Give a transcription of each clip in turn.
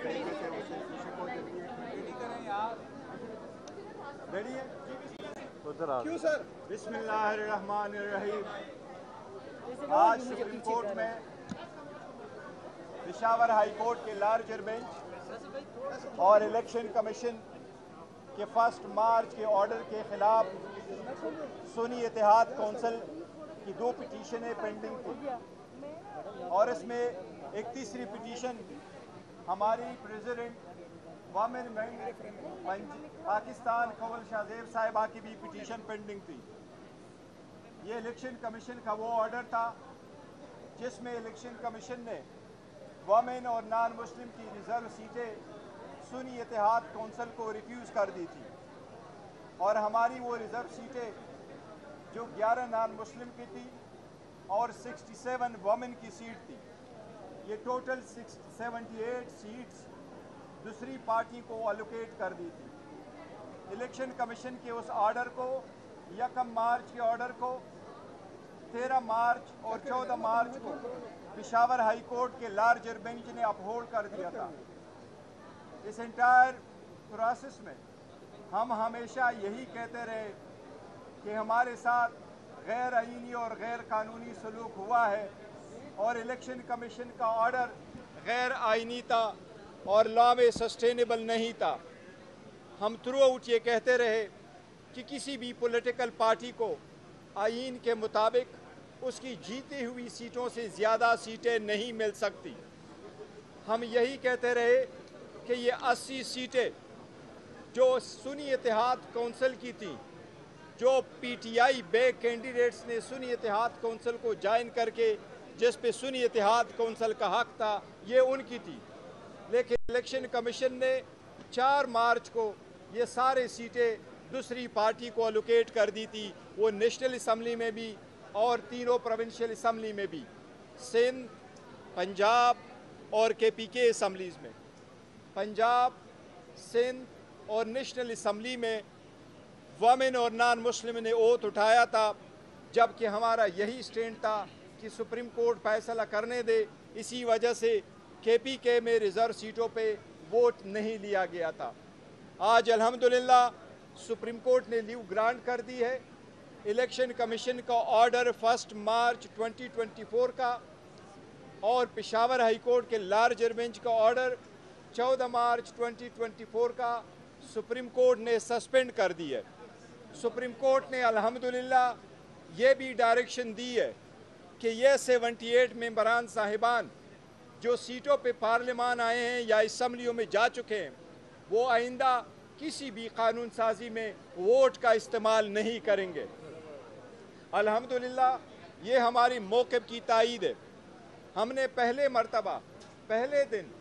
तरीके से उसे खुशी को रेडी है क्यों सर। बिस्मिल्लाहिर्रहमानिर्रहीम। आज सुप्रीम कोर्ट में पेशावर हाई कोर्ट के लार्जर बेंच और इलेक्शन कमीशन के 1 मार्च के ऑर्डर के खिलाफ सुन्नी इत्तेहाद कौंसिल की 2 पिटीशनें पेंडिंग थी और इसमें एक तीसरी पिटीशन हमारी प्रेसिडेंट वामिन पाकिस्तान कवल शाहजेब साहिबा की भी पिटीशन पेंडिंग थी। ये इलेक्शन कमीशन का वो ऑर्डर था जिसमें इलेक्शन कमीशन ने वमेन और नॉन मुस्लिम की रिजर्व सीटें सुन्नी इत्तेहाद कौंसिल को रिफ्यूज़ कर दी थी और हमारी वो रिजर्व सीटें जो 11 नॉन मुस्लिम की थी और 67 वमेन की सीट थी, ये टोटल 78 सीट्स दूसरी पार्टी को अलोकेट कर दी थी। इलेक्शन कमीशन के उस ऑर्डर को 1 मार्च के ऑर्डर को 13 मार्च और 14 मार्च को पेशावर हाई कोर्ट के लार्जर बेंच ने अपहोल्ड कर दिया था। इस एंटायर प्रोसेस में हम हमेशा यही कहते रहे कि हमारे साथ गैर आईनी और गैर कानूनी सलूक हुआ है और इलेक्शन कमीशन का ऑर्डर गैर आईनी था और लॉ में सस्टेनेबल नहीं था। हम थ्रू आउट ये कहते रहे कि किसी भी पॉलिटिकल पार्टी को आईन के मुताबिक उसकी जीती हुई सीटों से ज़्यादा सीटें नहीं मिल सकती। हम यही कहते रहे कि ये 80 सीटें जो सुन्नी इत्तेहाद कौंसिल की थी, जो पीटीआई बे कैंडिडेट्स ने सुन्नी इत्तेहाद कौंसिल को ज्वाइन करके जिस पे सुन्नी इत्तेहाद कौंसिल का हक था, ये उनकी थी। लेकिन इलेक्शन कमीशन ने 4 मार्च को ये सारे सीटें दूसरी पार्टी को अलोकेट कर दी थी, वो नेशनल असम्बली में भी और तीनों प्रोविंशियल असम्बली में भी, सिंध, पंजाब और केपीके असम्बलीज़ में। पंजाब, सिंध और नेशनल असम्बली में वमेन और नॉन मुस्लिम ने ओथ उठाया था, जबकि हमारा यही स्टैंड था कि सुप्रीम कोर्ट फैसला करने दे। इसी वजह से केपीके में रिज़र्व सीटों पे वोट नहीं लिया गया था। आज अल्हम्दुलिल्लाह सुप्रीम कोर्ट ने लीव ग्रांट कर दी है। इलेक्शन कमीशन का ऑर्डर 1 मार्च 2024 का और पेशावर हाई कोर्ट के लार्जर बेंच का ऑर्डर 14 मार्च 2024 का सुप्रीम कोर्ट ने सस्पेंड कर दी है। सुप्रीम कोर्ट ने अल्हम्दुलिल्लाह ये भी डायरेक्शन दी है कि ये 78 मेंबरान साहिबान जो सीटों पे पार्लियामान आए हैं या असम्बलियों में जा चुके हैं, वो आइंदा किसी भी कानून साजी में वोट का इस्तेमाल नहीं करेंगे। अल्हम्दुलिल्लाह ये हमारी मौक़िफ़ की तायीद है। हमने पहले मर्तबा पहले दिन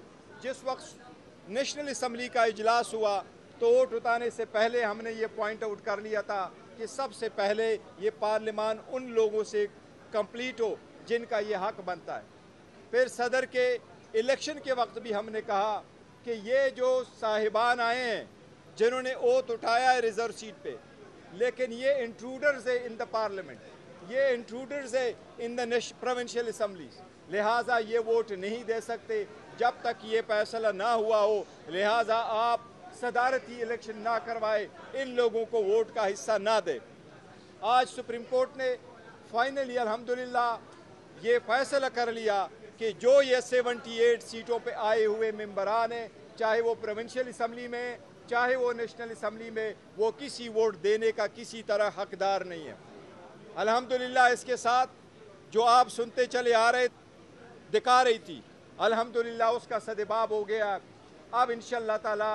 जिस वक्त नेशनल असम्बली का इजलास हुआ तो वोट उठाने से पहले हमने ये पॉइंट आउट कर लिया था कि सबसे पहले ये पार्लियामान उन लोगों से कंप्लीट हो जिनका ये हक बनता है। फिर सदर के इलेक्शन के वक्त भी हमने कहा कि ये जो साहिबान आए हैं जिन्होंने ओथ उठाया है रिजर्व सीट पे, लेकिन ये इंट्रूडर्स है इन द पार्लियामेंट, ये इंट्रूडर्स है इन द प्रोविंशियल असम्बलीज, लिहाजा ये वोट नहीं दे सकते जब तक ये फैसला ना हुआ हो। लिहाजा आप सदारती इलेक्शन ना करवाए, इन लोगों को वोट का हिस्सा ना दे। आज सुप्रीम कोर्ट ने फाइनली अल्हम्दुलिल्लाह ये फैसला कर लिया कि जो ये 78 सीटों पे आए हुए मेंबरान हैं, चाहे वो प्रोविंशियल असम्बली में चाहे वो नेशनल असम्बली में, वो किसी वोट देने का किसी तरह हकदार नहीं है। अल्हम्दुलिल्लाह इसके साथ जो आप सुनते चले आ रहे दिखा रही थी, अल्हम्दुलिल्लाह उसका सदबाब हो गया। अब इंशाअल्लाह ताला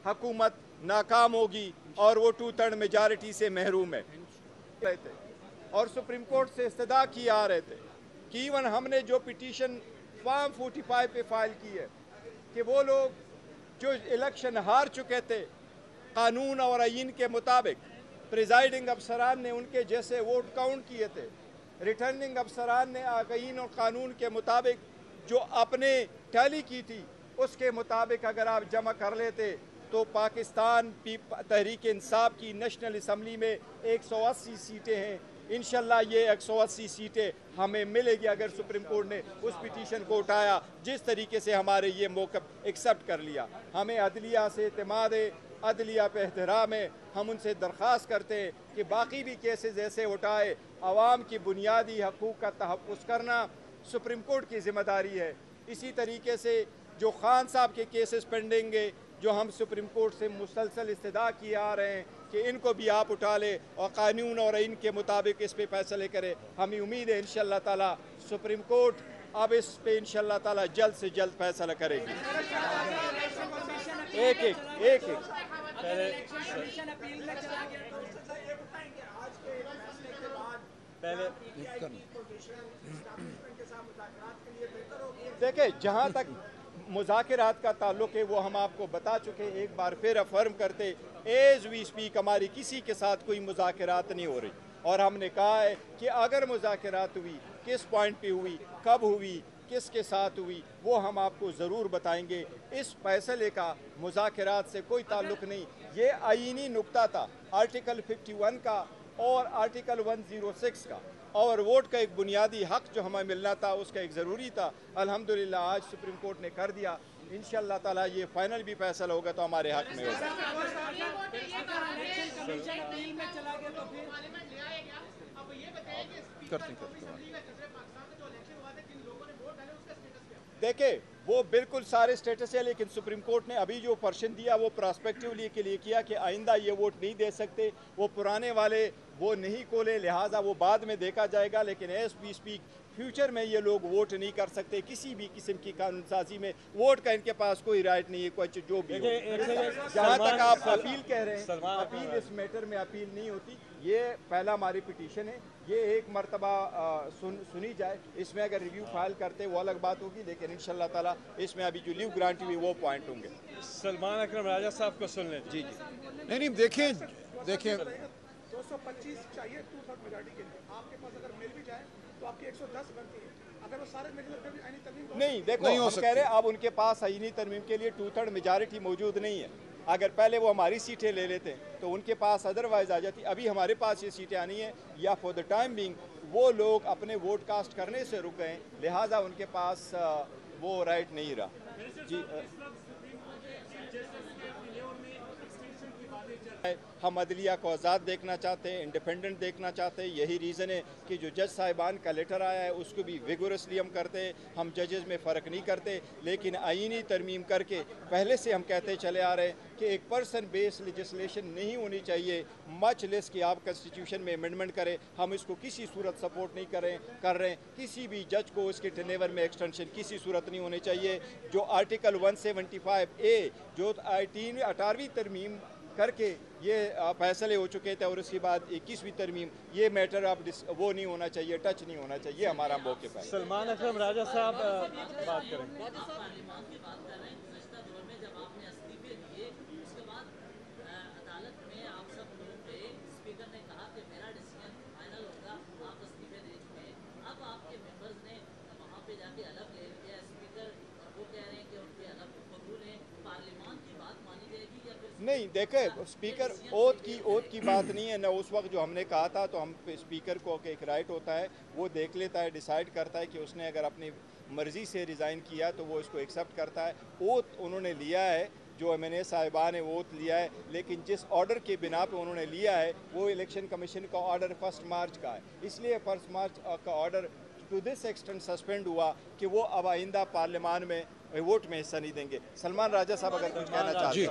हुकूमत नाकाम होगी और वो 2/3 मेजॉरिटी से महरूम है। और सुप्रीम कोर्ट से इस्तदा किए आ रहे थे कि इवन हमने जो पिटीशन फॉर्म 45 पे फाइल की है कि वो लोग जो इलेक्शन हार चुके थे कानून और आईन के मुताबिक, प्रिजाइडिंग अफसरान ने उनके जैसे वोट काउंट किए थे, रिटर्निंग अफसरान ने आईन और कानून के मुताबिक जो अपने टैली की थी उसके मुताबिक अगर आप जमा कर लेते तो पाकिस्तान तहरीक इंसाफ की नेशनल असम्बली में 180 सीटें हैं, इंशाल्लाह ये 180 सीटें हमें मिलेगी अगर सुप्रीम कोर्ट ने उस पिटीशन को उठाया, जिस तरीके से हमारे ये मौक़िफ़ एक्सेप्ट कर लिया। हमें अदलिया से एतमाद है, अदलिया पे एहतराम है। हम उनसे दरख्वास्त करते हैं कि बाकी भी केसेस ऐसे उठाए। आवाम की बुनियादी हकूक़ का तहफ़्फ़ुज़ करना सुप्रीम कोर्ट की ज़िम्मेदारी है। इसी तरीके से जो खान साहब के केसेस पेंडिंग है, जो हम सुप्रीम कोर्ट से मुसलसल इस्तदा किए आ रहे हैं कि इनको भी आप उठा ले और कानून और आइन के मुताबिक इस पे फैसले करें। हमें उम्मीद है इंशाअल्लाह ताला सुप्रीम कोर्ट अब इस पे इंशाअल्लाह ताला जल्द से जल्द फैसला करेगी। एक देखिए, जहाँ तक मुज़ाकरात का ताल्लुक़ है वो हम आपको बता चुके, एक बार फिर अफर्म करते एज वी स्पीक हमारी किसी के साथ कोई मुज़ाकरात नहीं हो रही। और हमने कहा है कि अगर मुज़ाकरात हुई, किस पॉइंट पे हुई, कब हुई, किसके साथ हुई, वो हम आपको ज़रूर बताएंगे। इस फैसले का मुज़ाकरात से कोई ताल्लुक़ नहीं। ये आईनी नुक्ता था आर्टिकल 51 का और आर्टिकल 106 का, और वोट का एक बुनियादी हक जो हमें मिलना था उसका एक ज़रूरी था। अल्हम्दुलिल्लाह आज सुप्रीम कोर्ट ने कर दिया। इंशाअल्लाह ताला ये फाइनल भी फैसला होगा तो हमारे हक में होगा। देखिए, वो बिल्कुल सारे स्टेटस है, लेकिन सुप्रीम कोर्ट ने अभी जो पर्शन दिया वो प्रॉस्पेक्टिवली के लिए किया कि आइंदा ये वोट नहीं दे सकते, वो पुराने वाले वो नहीं खोले, लिहाजा वो बाद में देखा जाएगा। लेकिन एज वी स्पीक फ्यूचर में ये लोग वोट नहीं कर सकते, किसी भी किस्म की कानून साजी में वोट का इनके पास कोई राइट नहीं है, कोई जो भी। जहाँ तक आप अपील कह रहे हैं, अपील इस मैटर में अपील नहीं होती। ये पहला हमारी पिटीशन है, ये एक मरतबा सुनी जाए। इसमें अगर रिव्यू फाइल करते वो अलग बात होगी, लेकिन इंशाअल्लाह ताला इसमें अभी जो लीव ग्रांट हुई वो पॉइंट होंगे। सलमान अकरम राजा साहब को सुन लें। जी नहीं देखें 225 चाहिए 2/3 मेजॉरिटी के लिए। आपके पास अगर मिल भी जाए तो आपकी 110 बनती है। अगर वो सारे मिल जाए फिर आईनी तरमीम नहीं, देखो नहीं हम कह रहे हैं अब उनके पास आईनी तरमीम के लिए 2/3 मेजॉरिटी मौजूद नहीं है। अगर पहले वो हमारी सीटें ले लेते तो उनके पास अदरवाइज आ जाती। अभी हमारे पास ये सीटें आनी है, या फॉर द टाइम बिंग वो लोग अपने वोट कास्ट करने से रुक गए, लिहाजा उनके पास वो राइट नहीं रहा। जी हम अदलिया को आज़ाद देखना चाहते हैं, इंडिपेंडेंट देखना चाहते हैं। यही रीज़न है कि जो जज साहिबान का लेटर आया है उसको भी विगोरसली हम करते हैं। हम जजेस में फ़र्क नहीं करते, लेकिन आईनी तरमीम करके पहले से हम कहते चले आ रहे हैं कि एक पर्सन बेस्ड लेजिस्लेशन नहीं होनी चाहिए, मच लेस कि आप कॉन्स्टिट्यूशन में अमेंडमेंट करें। हम इसको किसी सूरत सपोर्ट नहीं कर रहे हैं। किसी भी जज को उसके टेनेवर में एक्सटेंशन किसी सूरत नहीं होनी चाहिए। जो आर्टिकल 175A जो 18वीं तरमीम करके ये फैसले हो चुके थे, और उसके बाद 21वीं तरमीम, ये मैटर अब वो नहीं होना चाहिए, टच नहीं होना चाहिए। हमारा मौक़िफ़ है। सलमान अकरम राजा साहब बात करें। नहीं, देखे स्पीकर ओथ की बात नहीं है ना। उस वक्त जो हमने कहा था तो हम स्पीकर को एक राइट होता है, वो देख लेता है, डिसाइड करता है कि उसने अगर अपनी मर्ज़ी से रिज़ाइन किया तो वो इसको एक्सेप्ट करता है। ओथ उन्होंने लिया है, जो एमएनए साहिबान है वो ओथ लिया है, लेकिन जिस ऑर्डर के बिना पे उन्होंने लिया है वो इलेक्शन कमीशन का ऑर्डर 1 मार्च का है। इसलिए 1 मार्च का order to this extent suspend हुआ कि वो अब आइंदा पार्लियामान में वोट में हिस्सा नहीं देंगे। सलमान राजा साहब अगर कुछ कहना चाहते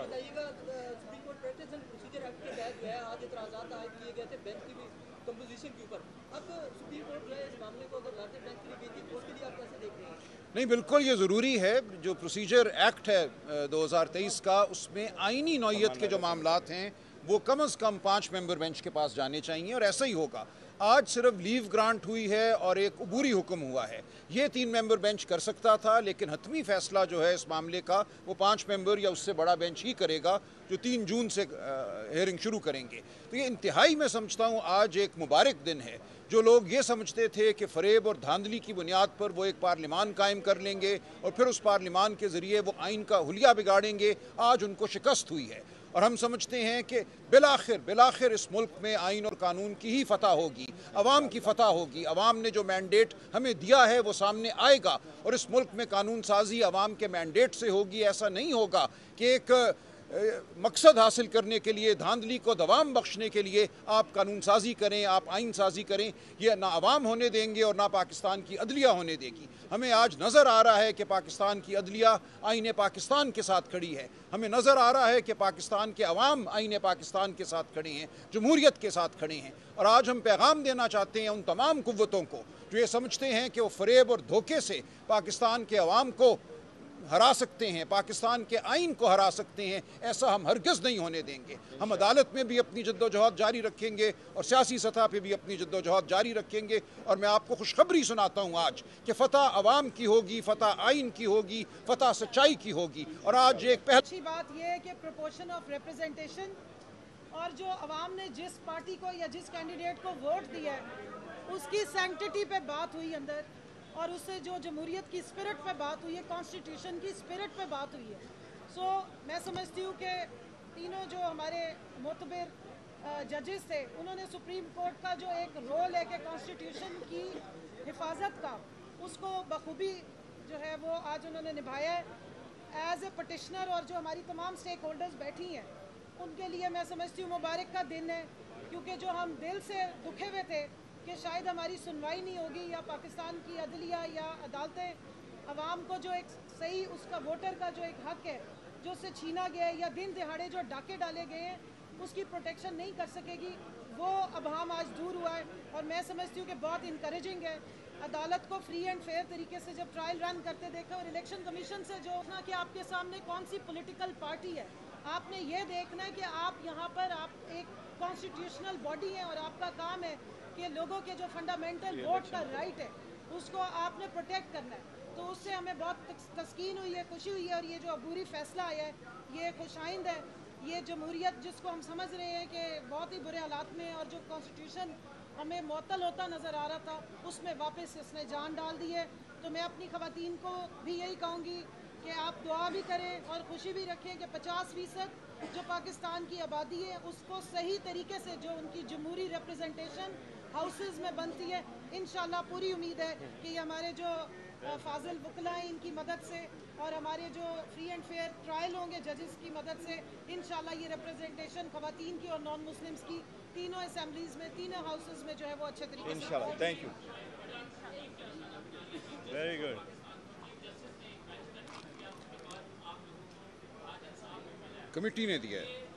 हैं। आज इतराज़ात आयद किए गए थे बैंक की भी कंपोजिशन के ऊपर। अब सुप्रीम कोर्ट जो है इस मामले को अगर लाते बैंक के लिए गई थी, उसके लिए आप कैसे देख रहे हैं? नहीं, बिल्कुल ये ज़रूरी है। जो प्रोसीजर एक्ट है 2023 का, उसमें आईनी नौयत के जो मामलात हैं वो कम से कम 5 मेंबर बेंच के पास जाने चाहिए, और ऐसा ही होगा। आज सिर्फ लीव ग्रांट हुई है और एक अबूरी हुक्म हुआ है। ये 3 मेंबर बेंच कर सकता था, लेकिन हतमी फैसला जो है इस मामले का वो 5 मेंबर या उससे बड़ा बेंच ही करेगा, जो 3 जून से हेयरिंग शुरू करेंगे। तो ये इंतहाई मैं समझता हूँ आज एक मुबारक दिन है। जो लोग ये समझते थे कि फ़रेब और धांधली की बुनियाद पर वो एक पार्लिमान कायम कर लेंगे और फिर उस पार्लिमान के ज़रिए वो आइन का हुलिया बिगाड़ेंगे, आज उनको शिकस्त हुई है। और हम समझते हैं कि बिलाखिर इस मुल्क में आइन और कानून की ही फतह होगी, अवाम की फतह होगी। अवाम ने जो मैंडेट हमें दिया है वो सामने आएगा और इस मुल्क में कानून साजी अवाम के मैंडेट से होगी। ऐसा नहीं होगा कि एक मकसद हासिल करने के लिए, धांधली को दवाम बख्शने के लिए आप कानून साजी करें, आप आइन साजी करें। ये ना अवाम होने देंगे और ना पाकिस्तान की अदलिया होने देगी। हमें आज नज़र आ रहा है कि पाकिस्तान की अदलिया आइन पाकिस्तान के साथ खड़ी है। हमें नज़र आ रहा है कि पाकिस्तान के अवाम आइन पाकिस्तान के साथ खड़े हैं, जमहूरियत के साथ खड़े हैं। और आज हम पैगाम देना चाहते हैं उन तमाम कुव्वतों को जो ये समझते हैं कि वो फ़रेब और धोखे से पाकिस्तान के अवाम को हरा सकते हैं, पाकिस्तान के आइन को हरा सकते हैं। ऐसा हम हरगिज़ नहीं होने देंगे। हम अदालत में भी अपनी जद्दोजहद जारी रखेंगे और सियासी सतह पे भी अपनी जद्दोजहद जारी रखेंगे। और मैं आपको खुशखबरी सुनाता हूँ आज कि फ़तह अवाम की होगी, फ़तह आइन की होगी, फ़तह सच्चाई की होगी। और आज एक अच्छी बात यह है कि प्रोपोर्शन ऑफ रिप्रेजेंटेशन और जो अवाम ने जिस पार्टी को या जिस कैंडिडेट को वोट दिया है उसकी सैंक्टिटी पे बात हुई अंदर, और उससे जो जमहूरियत की स्पिरिट पे बात हुई है, कॉन्स्टिट्यूशन की स्पिरिट पे बात हुई है। सो मैं समझती हूँ कि तीनों जो हमारे मोतबर जजेस थे उन्होंने सुप्रीम कोर्ट का जो एक रोल है कि कॉन्स्टिट्यूशन की हिफाजत का, उसको बखूबी जो है वो आज उन्होंने निभाया है एज ए पटिशनर। और जो हमारी तमाम स्टेक होल्डर्स बैठी हैं उनके लिए मैं समझती हूँ मुबारक का दिन है, क्योंकि जो हम दिल से दुखे हुए थे कि शायद हमारी सुनवाई नहीं होगी या पाकिस्तान की अदलिया या अदालतें अवाम को जो एक सही उसका वोटर का जो एक हक है जो उससे छीना गया है या दिन दिहाड़े जो डाके डाले गए हैं उसकी प्रोटेक्शन नहीं कर सकेगी, वो अब हम आज दूर हुआ है। और मैं समझती हूँ कि बहुत इनकरेजिंग है अदालत को फ्री एंड फेयर तरीके से जब ट्रायल रन करते देखा और इलेक्शन कमीशन से जो ना कि आपके सामने कौन सी पॉलिटिकल पार्टी है, आपने ये देखना है कि आप यहाँ पर आप एक कॉन्स्टिट्यूशनल बॉडी हैं और आपका काम है कि लोगों के जो फंडामेंटल वोट का राइट है उसको आपने प्रोटेक्ट करना है। तो उससे हमें बहुत तस्कीन हुई है, खुशी हुई है। और ये जो अबूरी फैसला आया है ये खुशाइंद है। ये जमहूरियत जिसको हम समझ रहे हैं कि बहुत ही बुरे हालात में और जो कॉन्स्टिट्यूशन हमें मुअत्तल होता नज़र आ रहा था उसमें वापस इसने जान डाल दी है। तो मैं अपनी ख़वातीन को भी यही कहूँगी कि आप दुआ भी करें और खुशी भी रखें कि 50% जो पाकिस्तान की आबादी है उसको सही तरीके से जो उनकी जमहूरी रिप्रेजेंटेशन हाउसेस में बनती है। इंशाल्लाह पूरी उम्मीद है कि ये हमारे जो फाजिल वकला हैं इनकी मदद से और हमारे जो फ्री एंड फेयर ट्रायल होंगे जजेस की मदद से इंशाल्लाह ये रिप्रेजेंटेशन ख़वातीन की और नॉन मुस्लिम्स की तीनों असेंबलीज में, तीनों हाउसेस में जो है वो अच्छे तरीके से इंशाल्लाह। Thank you, very good. Committee ने दिया है।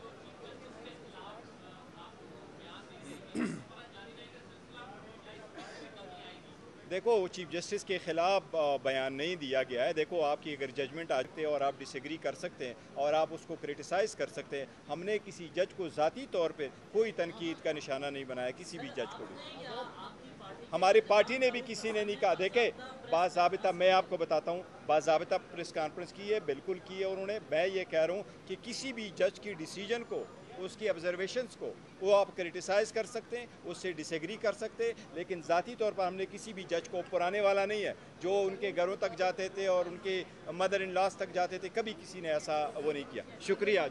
देखो चीफ जस्टिस के खिलाफ बयान नहीं दिया गया है। देखो आपकी अगर जजमेंट आते हैं और आप डिसएग्री कर सकते हैं और आप उसको क्रिटिसाइज़ कर सकते हैं। हमने किसी जज को ज़ाती तौर पे कोई तनकीद का निशाना नहीं बनाया, किसी भी जज को भी। हमारी पार्टी ने भी किसी ने नहीं कहा। देखे बाज़ाबिता मैं आपको बताता हूँ, बाज़ाबिता प्रेस कॉन्फ्रेंस की है, बिल्कुल की है उन्होंने। मैं ये कह रहा हूँ कि किसी भी जज की डिसीजन को, उसकी ऑब्जर्वेशंस को वो आप क्रिटिसाइज़ कर सकते हैं, उससे डिसएग्री कर सकते हैं, लेकिन ज़ाती तौर पर हमने किसी भी जज को पुराने वाला नहीं है जो उनके घरों तक जाते थे और उनके मदर इन लॉज तक जाते थे, कभी किसी ने ऐसा वो नहीं किया। शुक्रिया।